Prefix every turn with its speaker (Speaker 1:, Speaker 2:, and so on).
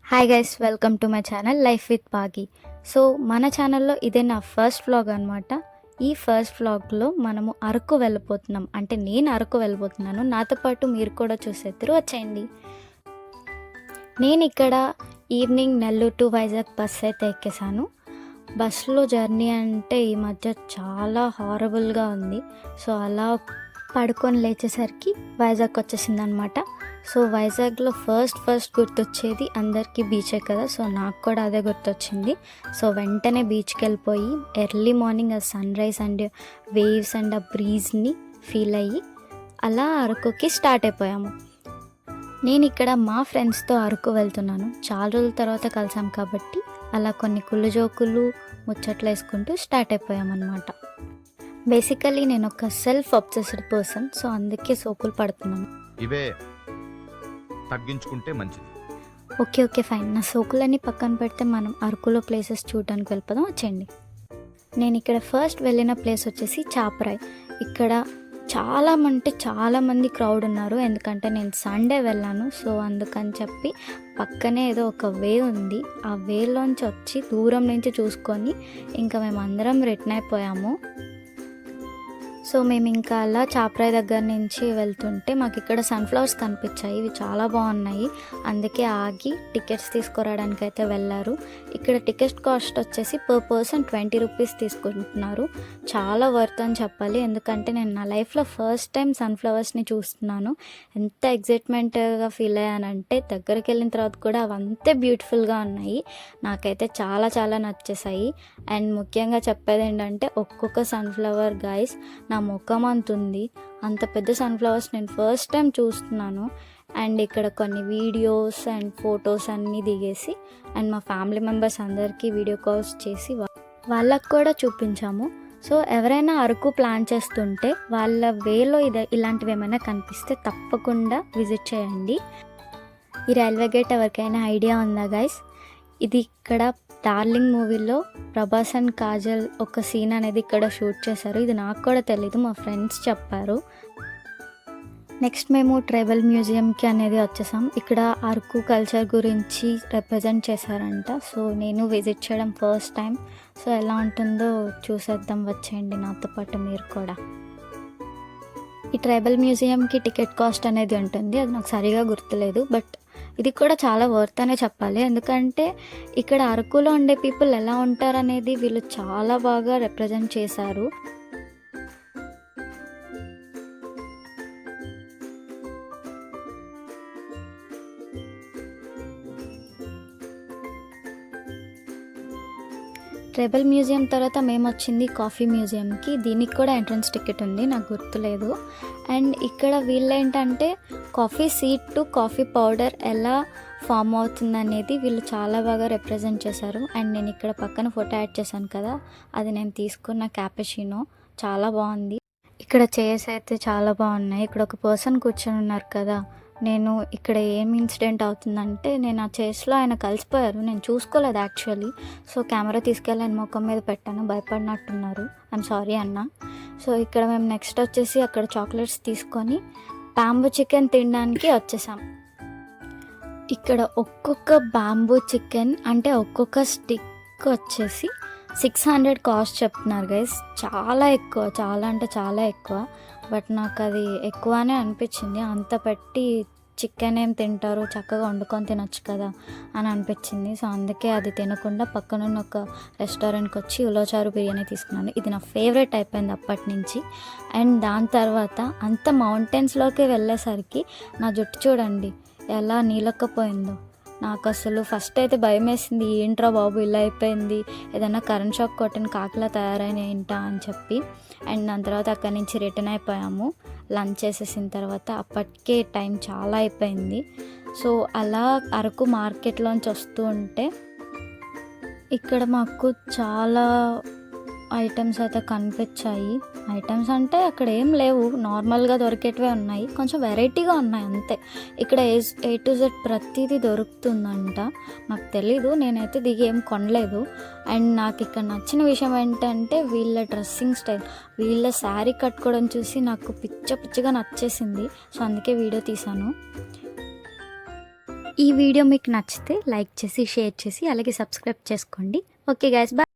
Speaker 1: Hi guys, welcome to my channel life with Pagi. So మన ఛానల్లో ఇదే నా ఫస్ట్ వ్లాగ్ అనమాట. ఈ ఫస్ట్ వ్లాగ్లో మనము అరకు వెళ్ళిపోతున్నాం. అంటే నేను అరకు వెళ్ళిపోతున్నాను, నాతో పాటు మీరు కూడా చూసేద్దరు వచ్చేయండి. నేను ఇక్కడ evening Nellore to Vizag bus అయితే ఎక్కేసాను. బస్సులో జర్నీ అంటే ఈ మధ్య చాలా హారబుల్గా ఉంది. సో అలా పడుకొని లేచేసరికి వైజాగ్ వచ్చేసింది అనమాట. సో వైజాగ్లో ఫస్ట్ గుర్తొచ్చేది అందరికీ బీచే కదా. సో నాకు కూడా అదే గుర్తొచ్చింది. సో వెంటనే బీచ్కి వెళ్ళిపోయి ఎర్లీ మార్నింగ్ ఆ sunrise and waves and ఆ బ్రీజ్ని ఫీల్ అయ్యి అలా అరకుకి స్టార్ట్ అయిపోయాము. నేను ఇక్కడ మా ఫ్రెండ్స్తో అరకు వెళ్తున్నాను. చాలా రోజుల తర్వాత కలిసాం కాబట్టి అలా కొన్ని కుళ్ళు జోకులు ముచ్చట్లు వేసుకుంటూ స్టార్ట్ అయిపోయామన్నమాట. బేసికలీ నేను ఒక సెల్ఫ్ అబ్సెస్డ్ పర్సన్. సో అందుకే సోకులు పడుతున్నాను.
Speaker 2: ఇవే తగ్గించుకుంటే మంచిది.
Speaker 1: Okay fine. నా సోకులన్నీ పక్కన పెడితే మనం అరకులో ప్లేసెస్ చూడడానికి వెళ్ళిపోదాం, వచ్చేయండి. నేను ఇక్కడ ఫస్ట్ వెళ్ళిన ప్లేస్ వచ్చేసి చాపరాయ్. ఇక్కడ చాలామంది క్రౌడ్ ఉన్నారు, ఎందుకంటే నేను సండే వెళ్ళాను. సో అందుకని చెప్పి పక్కనే ఏదో ఒక వే ఉంది, ఆ వేలోంచి వచ్చి దూరం నుంచి చూసుకొని ఇంకా మేము అందరం రిటర్న్ అయిపోయాము. సో మేము ఇంకా అలా చాపరాయ్ దగ్గర నుంచి వెళ్తుంటే మాకు ఇక్కడ సన్ఫ్లవర్స్ కనిపించాయి. ఇవి చాలా బాగున్నాయి, అందుకే ఆగి టికెట్స్ తీసుకురావడానికి అయితే వెళ్ళారు. ఇక్కడ టికెట్ కాస్ట్ వచ్చేసి పర్ పర్సన్ 20 రూపీస్ తీసుకుంటున్నారు. చాలా వర్త్ అని చెప్పాలి, ఎందుకంటే నేను నా లైఫ్లో ఫస్ట్ టైం సన్ఫ్లవర్స్ని చూస్తున్నాను. ఎంత ఎగ్జైట్మెంట్గా ఫీల్ అయ్యానంటే దగ్గరికి వెళ్ళిన తర్వాత కూడా అవంతే బ్యూటిఫుల్గా ఉన్నాయి. నాకైతే చాలా నచ్చేసాయి. అండ్ ముఖ్యంగా చెప్పేది ఏంటంటే ఒక్కొక్క సన్ఫ్లవర్ గైస్ నా ముఖం అంత ఉంది. అంత పెద్ద సన్ఫ్లవర్స్ నేను ఫస్ట్ టైం చూస్తున్నాను. అండ్ ఇక్కడ కొన్ని వీడియోస్ అండ్ ఫొటోస్ అన్నీ దిగేసి అండ్ మా ఫ్యామిలీ మెంబర్స్ అందరికీ వీడియో కాల్స్ చేసి వాళ్ళకు కూడా చూపించాము. సో ఎవరైనా అరకు ప్లాన్ చేస్తుంటే వాళ్ళ వేలో ఇలాంటివి ఏమైనా కనిపిస్తే తప్పకుండా విజిట్ చేయండి. ఈ రైల్వే గేట్ ఎవరికైనా ఐడియా ఉందా గైస్? ఇది ఇక్కడ డార్లింగ్ మూవీలో ప్రభాస్ అండ్ కాజల్ ఒక సీన్ అనేది ఇక్కడ షూట్ చేశారు. ఇది నాకు కూడా తెలీదు, మా ఫ్రెండ్స్ చెప్పారు. నెక్స్ట్ మేము ట్రైబల్ మ్యూజియంకి అనేది వచ్చేసాం. ఇక్కడ అరకు కల్చర్ గురించి రిప్రజెంట్ చేశారంట. సో నేను విజిట్ చేయడం ఫస్ట్ టైం. సో ఎలా ఉంటుందో చూసేద్దాం, వచ్చేయండి నాతో పాటు మీరు కూడా. ఈ ట్రైబల్ మ్యూజియంకి టికెట్ కాస్ట్ అనేది ఉంటుంది, అది నాకు సరిగా గుర్తులేదు. బట్ ఇది కూడా చాలా వర్త్ అనే చెప్పాలి, ఎందుకంటే ఇక్కడ అరకులో ఉండే పీపుల్ ఎలా ఉంటారనేది వీళ్ళు చాలా బాగా రిప్రజెంట్ చేశారు. ట్రైబల్ మ్యూజియం తర్వాత మేము వచ్చింది కాఫీ మ్యూజియంకి. దీనికి కూడా ఎంట్రన్స్ టికెట్ ఉంది, నాకు గుర్తులేదు. అండ్ ఇక్కడ వీళ్ళేంటంటే coffee seed to coffee powder ఎలా ఫామ్ అవుతుంది అనేది వీళ్ళు చాలా బాగా రిప్రజెంట్ చేశారు. అండ్ నేను ఇక్కడ పక్కన ఫోటో యాడ్ చేశాను కదా, అది నేను తీసుకున్న క్యాపుచినో, చాలా బాగుంది. ఇక్కడ చైర్స్ అయితే చాలా బాగున్నాయి. ఇక్కడ ఒక పర్సన్ కూర్చొని ఉన్నారు కదా, నేను ఇక్కడ ఏం ఇన్సిడెంట్ అవుతుందంటే నేను ఆ చైర్స్లో ఆయన కలిసిపోయారు, నేను చూసుకోలేదు యాక్చువల్లీ. సో కెమెరా తీసుకెళ్ళి ఆయన ముఖం మీద పెట్టాను, భయపడినట్టున్నారు. ఐఎమ్ సారీ అన్న. సో ఇక్కడ మేము నెక్స్ట్ వచ్చేసి అక్కడ చాక్లెట్స్ తీసుకొని బ్యాంబూ చికెన్ తినడానికి వచ్చేసాం. ఇక్కడ ఒక్కొక్క బ్యాంబూ చికెన్ అంటే ఒక్కొక్క స్టిక్ వచ్చేసి 600 కాస్ట్ చెప్తున్నారు గైస్. చాలా ఎక్కువ, చాలా అంటే చాలా ఎక్కువ. బట్ నాకు అది ఎక్కువనే అనిపించింది. అంత పెట్టి చికెన్ ఏం తింటారు, చక్కగా వండుకొని తినొచ్చు కదా అని అనిపించింది. సో అందుకే అది తినకుండా పక్కనున్న ఒక రెస్టారెంట్కి వచ్చి ఉలవచారు బిర్యానీ తీసుకున్నాను. ఇది నా ఫేవరెట్ అయిపోయింది అప్పటి నుంచి. అండ్ దాని తర్వాత అంత మౌంటైన్స్లోకి వెళ్ళేసరికి నా జుట్టు చూడండి ఎలా నీలక్కపోయిందో. నాకు అసలు ఫస్ట్ అయితే భయం వేసింది, ఏంట్రా బాబు ఇలా అయిపోయింది, ఏదైనా కరెంట్ షాక్ కొట్టిన కాకిలా తయారైన ఏంటా అని చెప్పి. అండ్ దాని తర్వాత అక్కడి నుంచి రిటర్న్ అయిపోయాము లంచ్ చేసేసిన తర్వాత. అప్పటికే టైం చాలా అయిపోయింది. సో అలా అరకు మార్కెట్లోంచి వస్తూ ఉంటే ఇక్కడ మాకు చాలా ఐటమ్స్ అయితే కనిపించాయి. ఐటమ్స్ అంటే అక్కడ ఏం లేవు, నార్మల్గా దొరికేటివే ఉన్నాయి, కొంచెం వెరైటీగా ఉన్నాయి అంతే. ఇక్కడ A to Z ప్రతిదీ దొరుకుతుందంట. నాకు తెలీదు, నేనైతే దిగి ఏం కొనలేదు. అండ్ నాకు ఇక్కడ నచ్చిన విషయం ఏంటంటే వీళ్ళ డ్రెస్సింగ్ స్టైల్, వీళ్ళ శారీ కట్టుకోవడం చూసి నాకు పిచ్చగా నచ్చేసింది. సో అందుకే వీడియో తీశాను. ఈ వీడియో మీకు నచ్చితే లైక్ చేసి షేర్ చేసి అలాగే సబ్స్క్రైబ్ చేసుకోండి. Okay guys, bye.